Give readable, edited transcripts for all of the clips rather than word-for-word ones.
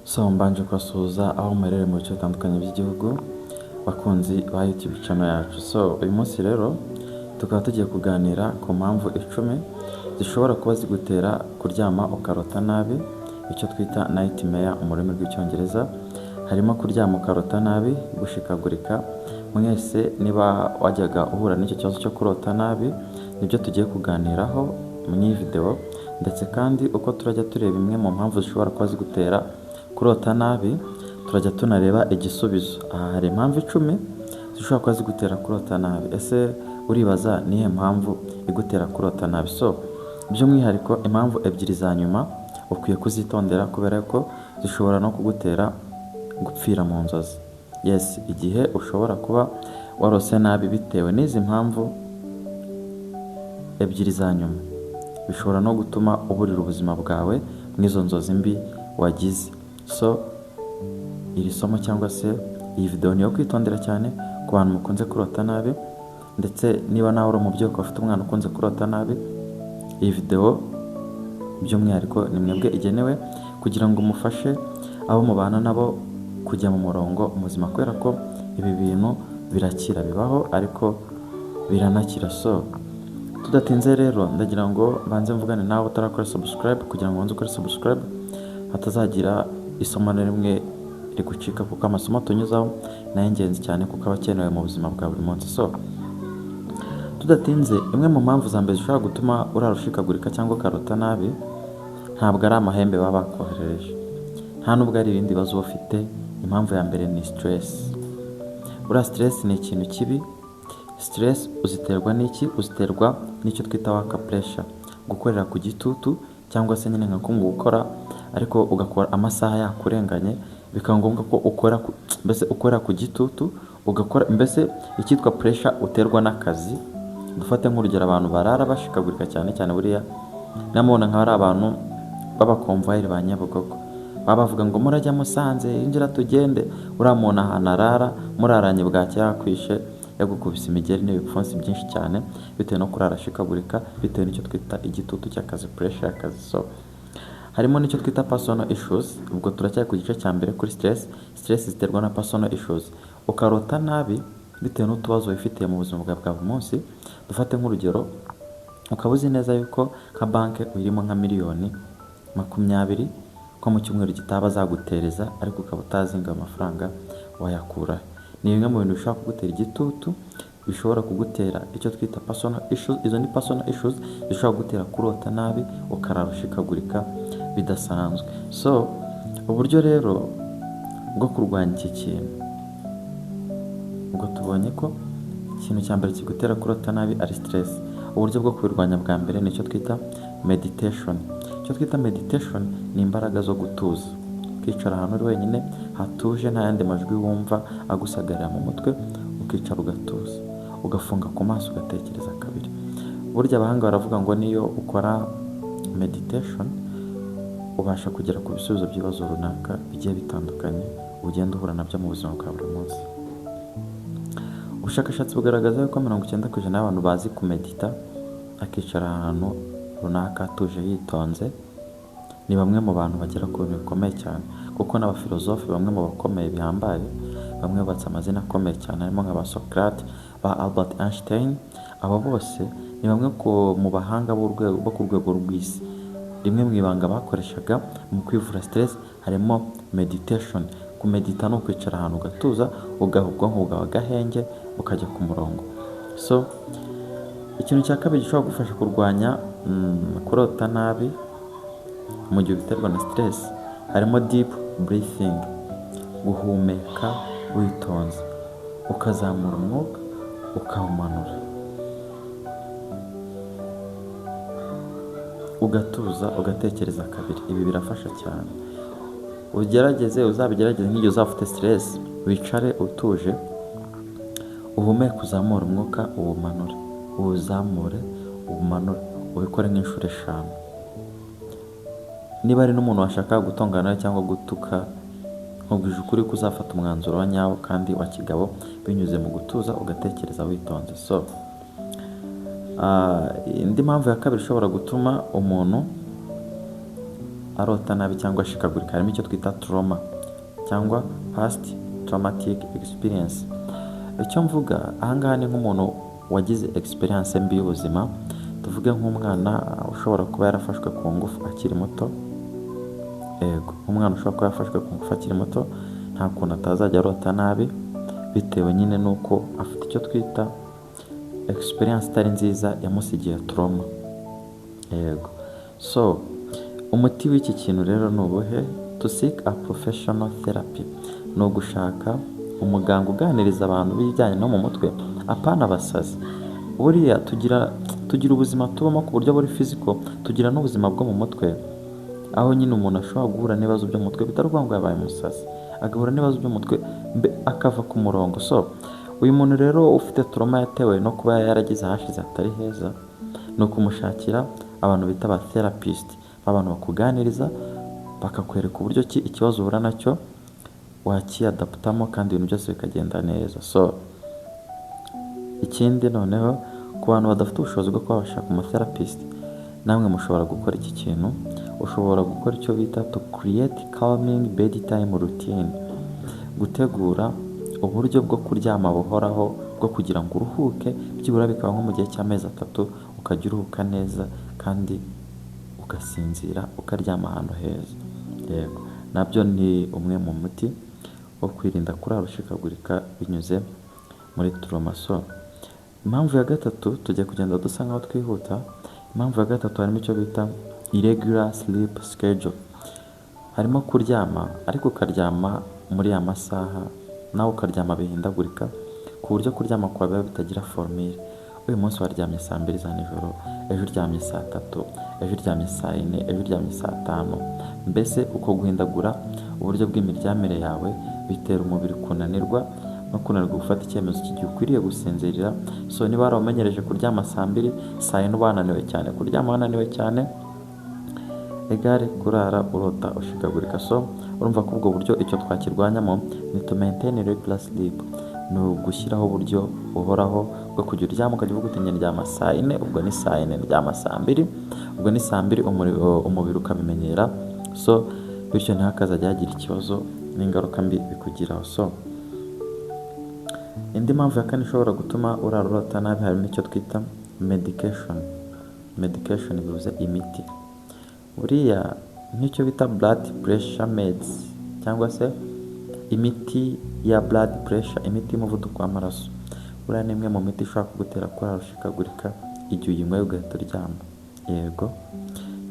So mbanje kubasuhuza aho muherereye mu bice bitandukanye by'igihugu bakunzi ba YouTube channel yacu. So uyu munsi rero tukaba tugiye kuganira ku mpamvu 10 zishobora kuba zigutera kuryama ukarota nabi, icyo twita nightmare mu rurimi rw'icyongereza. Harimo kuryama ukarota nabi, gushikagurika. Mwese niba wajyaga uhura n'icyo kibazo cyo kurota nabi, nibyo tugiye kuganiraho mu iyi video, ndetse kandi uko turajya tureba imwe mu mpamvu zishobora kuba zigutera kurota nabi, turajya tunareba igisubizo. Aha hari impamvu 10 zishobora kuba zigutera kurota nabi. Ese uribaza nihe mpamvu igutera kurota nabi? So by'umwihariko impamvu 2 za nyuma ukwiye kuzitondera, kubera ko zishobora no kugutera gupfira mu nzozi. Yes, igihe ushobora kuba warose nabi bitewe n'izi mpamvu 2 za nyuma, bishobora no gutuma uburira ubuzima bwawe n'izo nzozi mbi wagize. So iri somo cyangwa se iyi video niyo kwitondera cyane ku bantu mukunze kurota nabi, ndetse niba nawe uri umubyeyi ukaba ufite umwana ukunze kurota nabi, iyi video by'umwihariko ni mwebwe igenewe, kugira ngo umufashe abo mubana nabo kujya mu murongo muzima, kubera ko ibi bintu birakira, bibaho ariko biranakira. So tudatinze rero ndagira ngo banze mvugane nawe utarakora subscribe, kugira ngo wanze ukore subscribe hatazagira isomo na rimwe rigucika, kuko amasomo tunyuzaho nayo ingenzi cyane, kuko aba akenewe mu buzima bwa buri munsi. So tudatinze, imwe mu mpamvu za mbere zishobora gutuma urarushikagurika cyangwa ukarota nabi, ntabwo ari amahembe baba bakoherereje, nta nubwo ari ibindi bibazo ufite. Impamvu ya mbere ni stress. Uriya stress ni ikintu kibi. Stress uziterwa n'iki? Uziterwa n'icyo twita work pressure, gukorera ku gitutu, cyangwa se nyine nka kungu gukora ariko ugakora amasaha yakurenganye, bikaba ngombwa ko ukora ku gitutu, ugakora mbese icyitwa pressure uterwa n'akazi. Dufate nk'urugero, abantu barara bashikagurika cyane cyane, buriya namubona nka ari abantu b'abakomvayeri ba Nyabugogo, baba bavuga ngo murajya Musanze, injira tugende. Uriya muntu ahantu arara muraranye bwacya yakwishe, yagukubise imigeri n'ibipfunsi byinshi cyane, bitewe no kurara ashikagurika, bitewe n'icyo twita igitutu cy'akazi, pressure y'akazi. So harimo n'icyo twita personal issues. Ubwo turacyari ku gice cya mbere kuri stress. Stress ziterwa na personal issues. Ukarota nabi bitewe n'utubazo wifitiye mu buzima bwa buri munsi. Dufate nk'urugero, ukaba uzi neza yuko nka banki uyirimo nka miliyoni 20 ko mu cyumweru gitaba zagutereza, ariko ukaba utazi ngo amafaranga wayakura. Ni bimwe mu bintu bishobora kugutera igitutu, bishobora kugutera icyo twita personal issues. Izo ni personal issues zishobora kugutera kurota nabi, ukarara ushikagurika bidasanzwe. So uburyo rero bwo kurwanya iki kintu, ubwo tubonye ko ikintu cya mbere kigutera kurota nabi ari stress. Uburyo bwo kubirwanya bwa mbere ni icyo twita meditation. Icyo twita meditation ni imbaraga zo gutuza, ukicara ahantu uri wenyine hatuje, nta yandi majwi wumva agusagarira mu mutwe, ukicara ugatuza, ugafunga ku maso, ugatekereza kabiri. Burya abahanga baravuga ngo niyo ukora meditation ubasha kugera ku bisubizo by'ibibazo runaka bigiye bitandukanye ugenda uhura nabyo mu buzima bwa buri munsi. Ubushakashatsi bugaragaza yuko 90% y'abantu bazi kumedita, akicara ahantu runaka atuje yitonze, ni bamwe mu bantu bagera ku bintu bikomeye cyane. Kuko n'abafilozofi bamwe mu bakomeye bihambaye, bamwe batse amazina akomeye cyane, harimo nka ba Socrates, ba Albert Einstein. Abo bose ni bamwe mu bahanga bo ku rwego rw'isi. Rimwe mu ibanga bakoreshaga mu kwivura stress harimo meditation. Kumedita no kwicara ahantu ugatuza, ugaha ubwonko bwawe agahenge, ukajya ku murongo. So ikintu cya kabiri gishobora gufasha kurwanya kurota nabi mu gihe biterwa na stress, harimo deep breathing, guhumeka witonze, ukazamura umwuka ukawumanura, ugatuza, ugatekereza kabiri. Ibi birafasha cyane. Uzabigerageze nk'igihe uzaba ufite stress, wicare utuje, uhumeke, uzamure umwuka, uwumanure, uwuzamure, uwumanure, ubikore nk'inshuro 5. Niba ari n'umuntu washaka gutongana cyangwa gutuka, nkubwije ukuri ko uzafata umwanzuro wa nyawo kandi wa kigabo, binyuze mu gutuza, ugatekereza witonze. So indi mpamvu ya kabiri ishobora gutuma umuntu arota nabi cyangwa ashikagurika harimo icyo twita trauma cyangwa past traumatic experience. Icyo mvuga ahangaha ni nk'umuntu wagize experience mbi y'ubuzima, tuvuge nk'umwana ushobora kuba yarafashwe ku ngufu akiri muto. Umwana ushobora kuba yarafashwe ku ngufu akiri muto nta kuntu atazajya arota nabi bitewe nyine nuko afite icyo twita experience itari nziza yamusigiye trauma. So umuti w'iki kintu rero ni ubuhe? To seek a professional therapy, ni ugushaka umuganga uganiriza abantu bijyanye no mu mutwe, apana abasazi. Buriya tugira ubuzima tubamo ku buryo buri physical, tugira n'ubuzima bwo mu mutwe, aho nyine umuntu ashobora guhura n'ibibazo byo mu mutwe bitari ukuvuga ngo yabaye umusazi, agahura n'ibibazo byo mu mutwe akava ku murongo. So uyu muntu rero ufite trauma yatewe no kuba yaragize ahashize hatari heza, ni ukumushakira abantu bita aba therapist, abantu bakuganiriza bakakwereka uburyo ki ikibazo uhura nacyo wakiyadaptamo kandi ibintu byose bikagenda neza. So ikindi noneho ku bantu badafite ubushobozi bwo kuba bashaka umu-therapist, namwe mushobora gukora iki kintu. Ushobora gukora icyo bita to create calming bedtime routine, gutegura uburyo bwo kuryama buhoraho bwo kugira ngo uruhuke, byibura bikaba nko mu gihe cy'amezi 3 ukajya uruhuka neza kandi ugasinzira ukaryama ahantu heza. Nabyo ni umwe mu muti wo kwirinda kurara ushikagurika binyuze muri trauma. So impamvu ya gatatu, tujya kugenda dusa nkaho twihuta. Impamvu ya gatatu harimo icyo bita irregular sleep schedule, harimo kuryama ariko ukaryama muri ya masaha, nawe ukaryama bihindagurika ku buryo kuryama kwawe biba bitagira formule. Uyu munsi waryamye saa 2 za nijoro, ejo uryamye saa 3, ejo uryamye saa 4, ejo uryamye saa 5. Mbese uko guhindagura uburyo bw'imiryamire yawe bitera umubiri kunanirwa no kunanirwa gufata icyemezo cy'igihe ukwiriye gusinzirira. So niba waramenyereje kuryama saa 2, saa 4 wananiwe cyane, kuryama wananiwe cyane egare kurara urota ushikagurika. So urumva ko ubwo buryo icyo twakirwanyamo ni to maintain regular sleep, ni ugushyiraho uburyo buhoraho bwo kujya uryama ukajya uvuga uti ndyama saa 4, ubwo ni saa 4, ndyama saa 2, ubwo ni saa 2, umubiri ukabimenyera. So bityo ntihakazajya hagira ikibazo n'ingaruka mbi bikugiraho. So indi mpamvu ya kane ishobora gutuma urara urota nabi harimo icyo twita medication. Medication bivuze imiti. Buriya nk'icyo bita blood pressure meds cyangwa se imiti ya blood pressure, imiti y'umuvuduko w'amaraso. Buriya ni imwe mu miti ishobora kugutera kurara ushikagurika igihe uyinyweye ugahita uryama.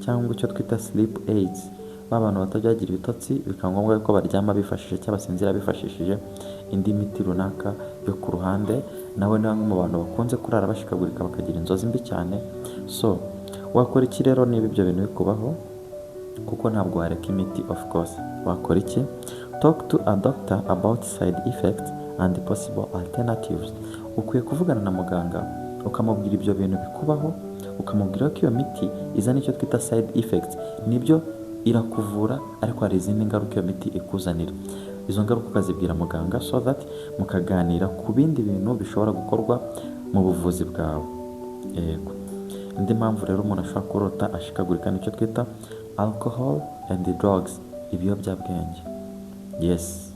Cyangwa icyo twita sleep aids, abantu batajyagira ibitotsi bikaba ngombwa ko baryama bifashishije cyangwa basinzira bifashishije indi miti runaka yo ku ruhande. Nawe ni bamwe mu bantu bakunze kurara bashikagurika bakagira inzozi mbi cyane. So wakora iki rero niba ibyo bintu bikubaho? Kuko ntabwo wareka imiti, of course. Wakora iki? Talk to a doctor about side effects and possible alternatives. Ukwiye kuvugana na muganga ukamubwira ibyo bintu bikubaho, ukamubwira ko iyo miti izana icyo twita side effects, nibyo irakuvura ariko hari izindi ngaruka iyo miti ikuzanira. Izo ngaruka ukazibwira muganga so that mukaganira ku bindi bintu bishobora gukorwa mu buvuzi bwawe. Indi mpamvu rero umuntu ashobora kurota ashikagurika nicyo twita alcohol and drugs, ibiyobyabwenge. Yes,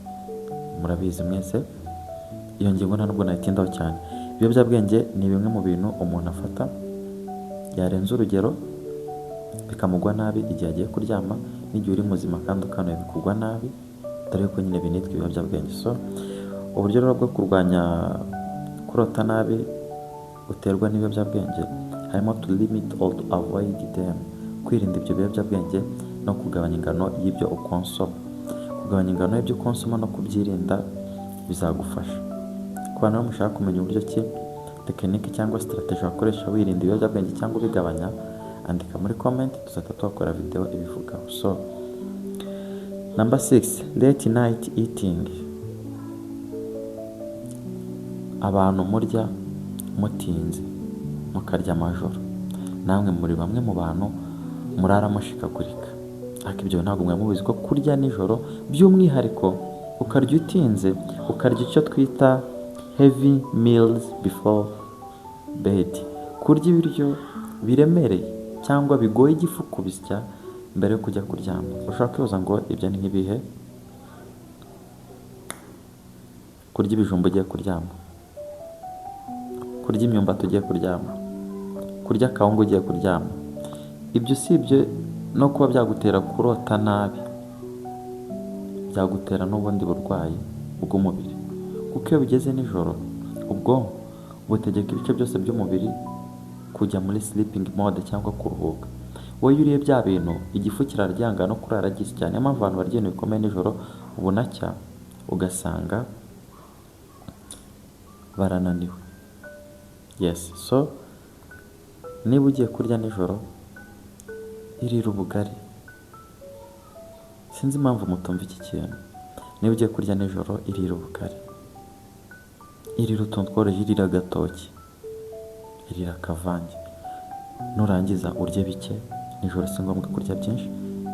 murabizi mwese, iyo ngingo ntabwo nayitindaho cyane. Ibiyobyabwenge ni bimwe mu bintu umuntu afata yarenze urugero bikamugwa nabi igihe agiye kuryama n'igihe uri muzima kandi ukanuye bikugwa nabi, dore ko nyine binitwa ibiyobyabwenge. So uburyo rero bwo kurwanya kurota nabi uterwa n'ibiyobyabwenge harimo to limit or to avoid them, kwirinda ibyo biyobyabwenge no kugabanya ingano y'ibyo ukonsoma. Kugabanya ingano y'ibyo ukonsoma no kubyirinda bizagufasha. Ku bantu mushaka kumenya uburyo ki tekinike cyangwa strategy wakoresha wirinda ibiyobyabwenge cyangwa ubigabanya, andika muri comment tuzahita twakora video ibivugaho. So number 6, late night eating. Abantu murya mutinze mukarya amajoro, namwe muri bamwe mu bantu murara mushikagurika. Ariko ibyo ntabwo mwe mubizi ko kurya nijoro by'umwihariko ukarya utinze, ukarya icyo twita heavy meals before bed, kurya ibiryo biremereye cyangwa bigoye igifu kubisya mbere yo kujya kuryama. Ushobora kwibaza ngo ibyo ni nk'ibihe? Kurya ibijumba ugiye kuryama, kurya imyumbati ugiye kuryama, kurya akawunga ugiye kuryama. Ibyo usibye no kuba byagutera kurota nabi, byagutera n'ubundi burwayi bw'umubiri, kuko iyo bigeze nijoro ubwonko butegeka ibice byose by'umubiri kujya muri sleeping mode cyangwa kuruhuka. Wowe iyo uriye bya bintu igifu kiraryanga no kurara gisi cyane. Niyo mpamvu abantu barya ibintu bikomeye nijoro ubunacya ugasanga barananiwe. Yes, so niba ugiye kurya nijoro irira ubugari. Sinzi impamvu mutumva iki kintu. Niba ugiye kurya nijoro irira ubugari, irira utuntu tworoshye, irira agatoki, irira akavange. Nurangiza urye bike. Nijoro si ngombwa kurya byinshi,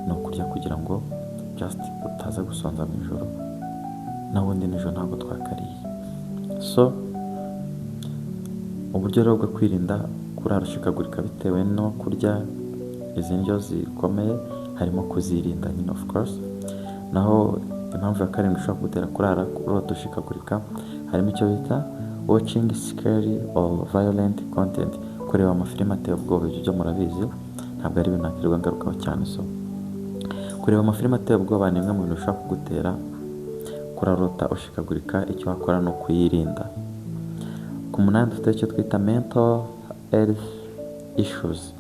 ni ukurya kugira ngo just utaza gusonza mu ijoro. Nawundi nijoro ntabwo twakariye. So uburyo rero bwo kwirinda kurara ushikagurika bitewe no kurya izi ndyo zikomeye harimo kuzirinda nyine of course. Naho impamvu ya karindwi ushobora kugutera kurara urota ushikagurika harimo icyo bita watching scary or violent content. Kureba amafilime ateye ubwoba, ibyo murabizi ntabwo ari ibintu nakirirwa ngarukaho cyane. So kureba amafilime ateye ubwoba ni imwe mu bintu ushobora kugutera kurarota ushikagurika. Icyo wakora ni ukuyirinda. Ku munani dufite icyo twita mental health issues.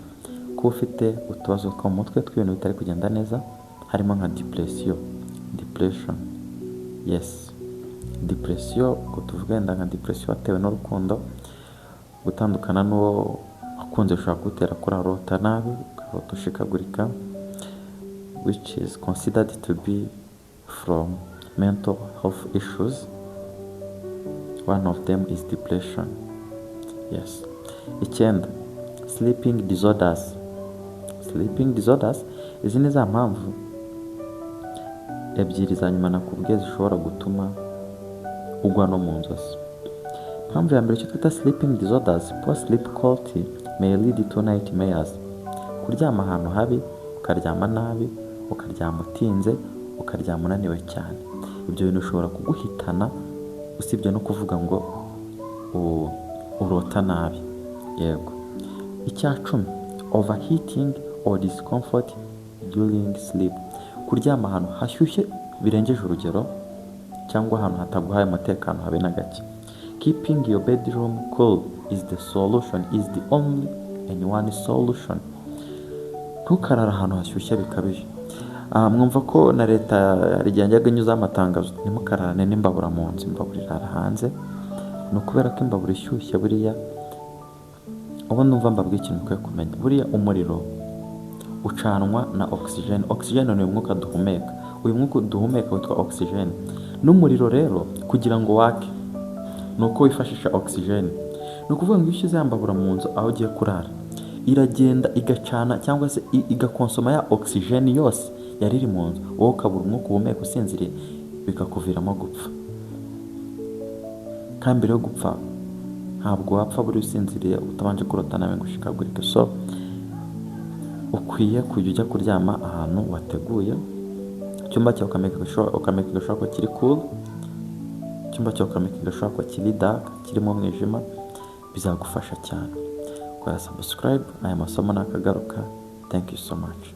Kuba ufite utubazo two mu mutwe tw'ibintu bitari kugenda neza, harimo nka depression. Yes, depression, tuvuga wenda nka depression watewe n'urukundo, gutandukana n'uwo wakunze ushobora kugutera kurarota nabi, ukarota ushikagurika, which is considered to be from mental health issues. One of them is depression. Yes. Icyenda, sleeping disorders. Izi ni za mpamvu ebyiri za nyuma nakubwiye zishobora gutuma ugwa no mu nzozi. Impamvu ya mbere icyo twita sleeping disorders, poor sleep quality may lead to nightmares. Kuryama ahantu habi, ukaryama nabi, ukaryama utinze, ukaryama unaniwe cyane. Ibyo bintu bishobora kuguhitana, usibye no kuvuga ngo urota nabi. Yego. Icya cumi, overheating or discomfort during sleep. Kuryama ahantu hashyushye birengeje urugero cyangwa ahantu hataguhaye umutekano habe na gake. Keeping your bedroom cool is the only and one solution. Ntukarara ahantu hashyushye bikabije. Mwumva ko na leta yajyaga inyuzaho amatangazo, ntimukararane n'imbabura mu nzu, imbabura irara hanze. Ni ukubera ko imbabura ishyushye buriya, ubundi numva mbabwira ikintu ukwiye kumenya. Buriya umuriro ucanwa na oxygen. Oxygen ni umwuka duhumeka. Uyu mwuka duhumeka witwa oxygen. N'umuriro rero kugira ngo wake ni uko wifashisha oxygen. Ni ukuvuga ngo iyo ushyize imbabura mu nzu aho ugiye kurara, iragenda igacana cyangwa se igakonsoma ya oxygen yose yari iri mu nzu, wowe ukabura umwuka uhumeka usinziriye, bikakuviramo gupfa. Kandi mbere yo gupfa ntabwo wapfa buri usinziriye utabanje kurota nawe ngo ushikagurike. So ukwiye kujya ujya kuryama ahantu wateguye. Icyumba cyawe ukameka gashobora ko kiri cool, icyumba cyawe ukameka gashobora ko kiri dark, kirimo umwijima. Bizagufasha cyane. Kora subscribe. Aya masomo nakagaruka. Thank you so much.